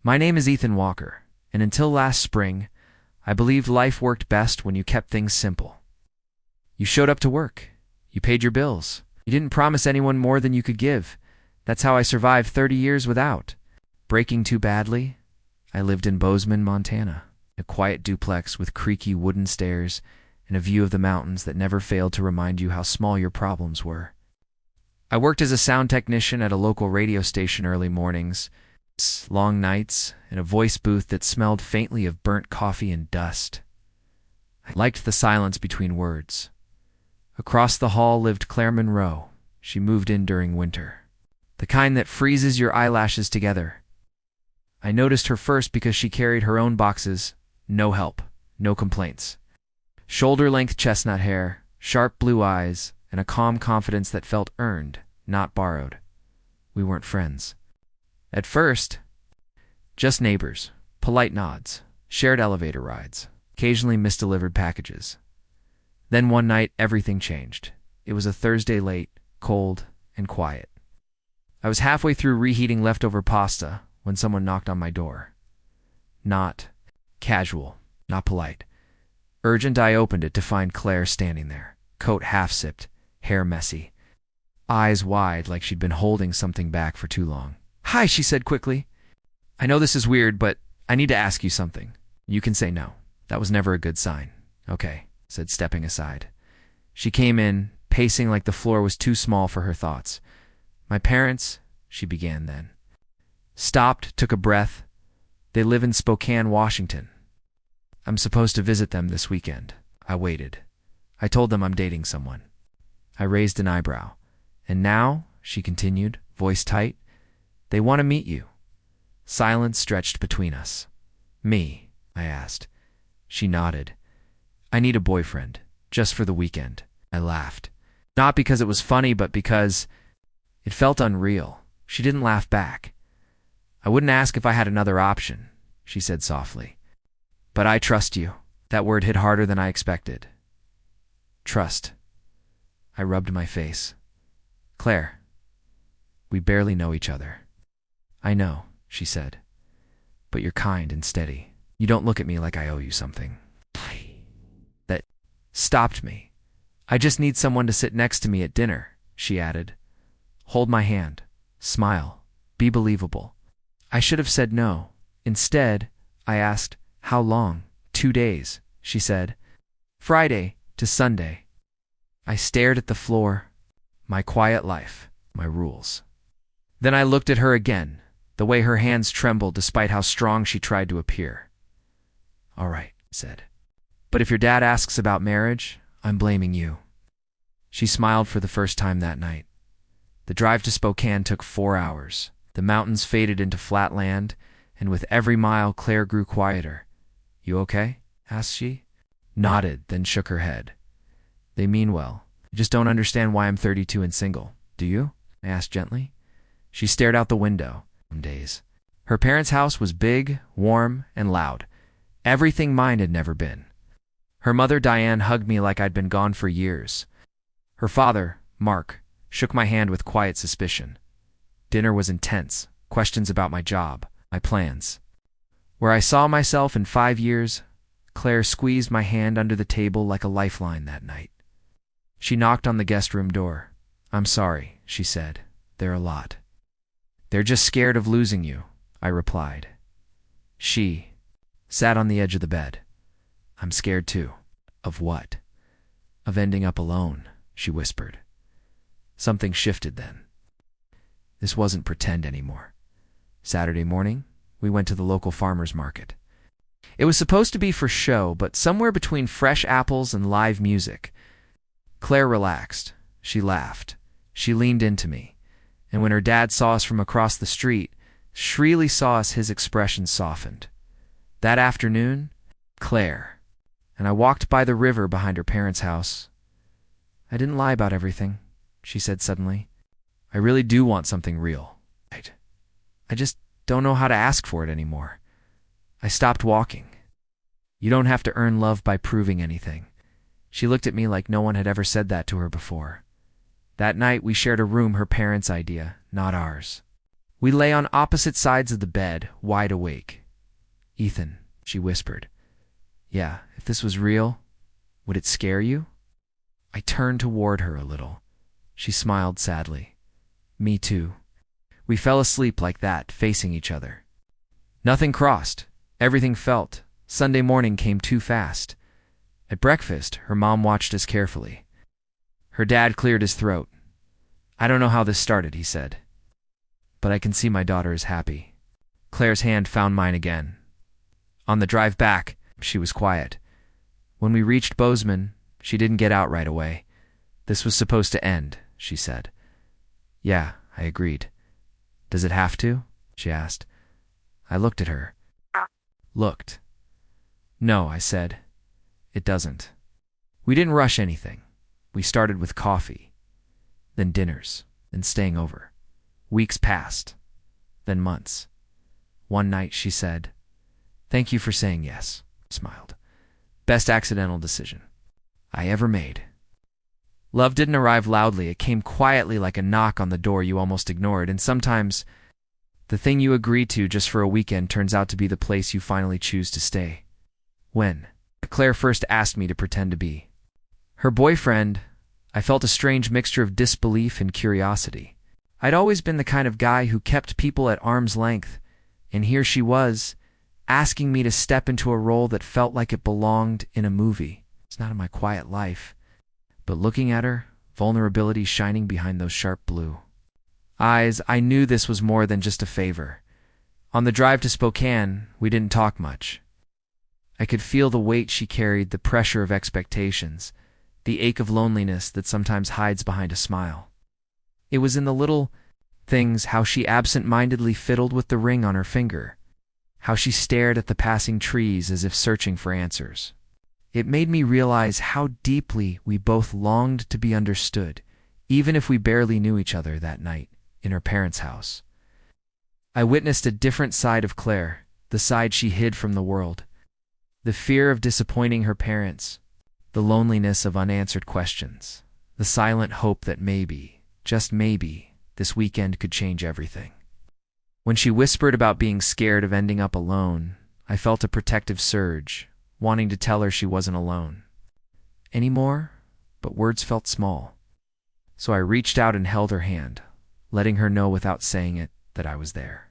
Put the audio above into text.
My name is Ethan Walker, and until last spring, I believed life worked best when you kept things simple. You showed up to work. You paid your bills. You didn't promise anyone more than you could give. That's how I survived 30 years without breaking too badly. I lived in Bozeman, Montana, a quiet duplex with creaky wooden stairs and a view of the mountains that never failed to remind you how small your problems were. I worked as a sound technician at a local radio station early mornings, long nights, and a voice booth that smelled faintly of burnt coffee and dust. I liked the silence between words. Across the hall lived Claire Monroe. She moved in during winter, the kind that freezes your eyelashes together. I noticed her first because she carried her own boxes, no help, no complaints. Shoulder-length chestnut hair, sharp blue eyes, and a calm confidence that felt earned, not borrowed. We weren't friends. At first, just neighbors, polite nods, shared elevator rides, occasionally misdelivered packages. Then one night, everything changed. It was a Thursday late, cold, and quiet. I was halfway through reheating leftover pasta when someone knocked on my door. Not casual, not polite. Urgent. I opened it to find Claire standing there, coat half-sipped, hair messy, eyes wide like she'd been holding something back for too long. "Hi," she said quickly. "I know this is weird, but I need to ask you something." You can say no. That was never a good sign. "Okay," said, stepping aside. She came in, pacing like the floor was too small for her thoughts. "My parents," she began then. Stopped, took a breath. "They live in Spokane, Washington. I'm supposed to visit them this weekend." I waited. "I told them I'm dating someone." I raised an eyebrow. "And now," she continued, voice tight, "they want to meet you." Silence stretched between us. "Me?" I asked. She nodded. "I need a boyfriend, just for the weekend." I laughed. Not because it was funny, but because it felt unreal. She didn't laugh back. "I wouldn't ask if I had another option," she said softly. "But I trust you." That word hit harder than I expected. Trust. I rubbed my face. "Claire, we barely know each other." "I know," she said. "But you're kind and steady. You don't look at me like I owe you something." That stopped me. "I just need someone to sit next to me at dinner," she added. "Hold my hand. Smile. Be believable." I should have said no. Instead, I asked, "How long?" "2 days," she said. "Friday to Sunday." I stared at the floor. My quiet life, my rules. Then I looked at her again, the way her hands trembled despite how strong she tried to appear. "All right," I said. "But if your dad asks about marriage, I'm blaming you." She smiled for the first time that night. The drive to Spokane took 4 hours. The mountains faded into flat land, and with every mile Claire grew quieter. "You okay?" asked she. Nodded, then shook her head. "They mean well. I just don't understand why I'm 32 and single. Do you?" I asked gently. She stared out the window. Some days. Her parents' house was big, warm, and loud. Everything mine had never been. Her mother, Diane, hugged me like I'd been gone for years. Her father, Mark, shook my hand with quiet suspicion. Dinner was intense, questions about my job, my plans. Where I saw myself in 5 years, Claire squeezed my hand under the table like a lifeline that night. She knocked on the guest room door. "I'm sorry," she said. "They're a lot." "They're just scared of losing you," I replied. She sat on the edge of the bed. "I'm scared too." "Of what?" "Of ending up alone," she whispered. Something shifted then. This wasn't pretend anymore. Saturday morning, we went to the local farmer's market. It was supposed to be for show, but somewhere between fresh apples and live music. Claire relaxed. She laughed. She leaned into me. And when her dad saw us from across the street, shrilly saw us, his expression softened. That afternoon, Claire. And I walked by the river behind her parents' house. "I didn't lie about everything," she said suddenly. "I really do want something real. I just don't know how to ask for it anymore." I stopped walking. "You don't have to earn love by proving anything." She looked at me like no one had ever said that to her before. That night we shared a room, her parents' idea, not ours. We lay on opposite sides of the bed, wide awake. "Ethan," she whispered. "Yeah, if this was real, would it scare you?" I turned toward her a little. She smiled sadly. "Me too." We fell asleep like that, facing each other. Nothing crossed. Everything felt. Sunday morning came too fast. At breakfast, her mom watched us carefully. Her dad cleared his throat. "I don't know how this started," he said, "but I can see my daughter is happy." Claire's hand found mine again. On the drive back, she was quiet. When we reached Bozeman, she didn't get out right away. "This was supposed to end," she said. "Yeah," I agreed. "Does it have to?" she asked. I looked at her. Looked. "No," I said. "It doesn't." We didn't rush anything. We started with coffee, then dinners, then staying over. Weeks passed, then months. One night she said, "Thank you for saying yes," I smiled. "Best accidental decision I ever made." Love didn't arrive loudly. It came quietly, like a knock on the door you almost ignored. And sometimes the thing you agree to just for a weekend turns out to be the place you finally choose to stay. When Claire first asked me to pretend to be her boyfriend, I felt a strange mixture of disbelief and curiosity. I'd always been the kind of guy who kept people at arm's length, and here she was, asking me to step into a role that felt like it belonged in a movie. It's not in my quiet life. But looking at her, vulnerability shining behind those sharp blue eyes, I knew this was more than just a favor. On the drive to Spokane, we didn't talk much. I could feel the weight she carried, the pressure of expectations, the ache of loneliness that sometimes hides behind a smile. It was in the little things, how she absent-mindedly fiddled with the ring on her finger, how she stared at the passing trees as if searching for answers. It made me realize how deeply we both longed to be understood, even if we barely knew each other that night in her parents' house. I witnessed a different side of Claire, the side she hid from the world. The fear of disappointing her parents, the loneliness of unanswered questions, the silent hope that maybe, just maybe, this weekend could change everything. When she whispered about being scared of ending up alone, I felt a protective surge, wanting to tell her she wasn't alone anymore, but words felt small. So I reached out and held her hand, letting her know without saying it that I was there.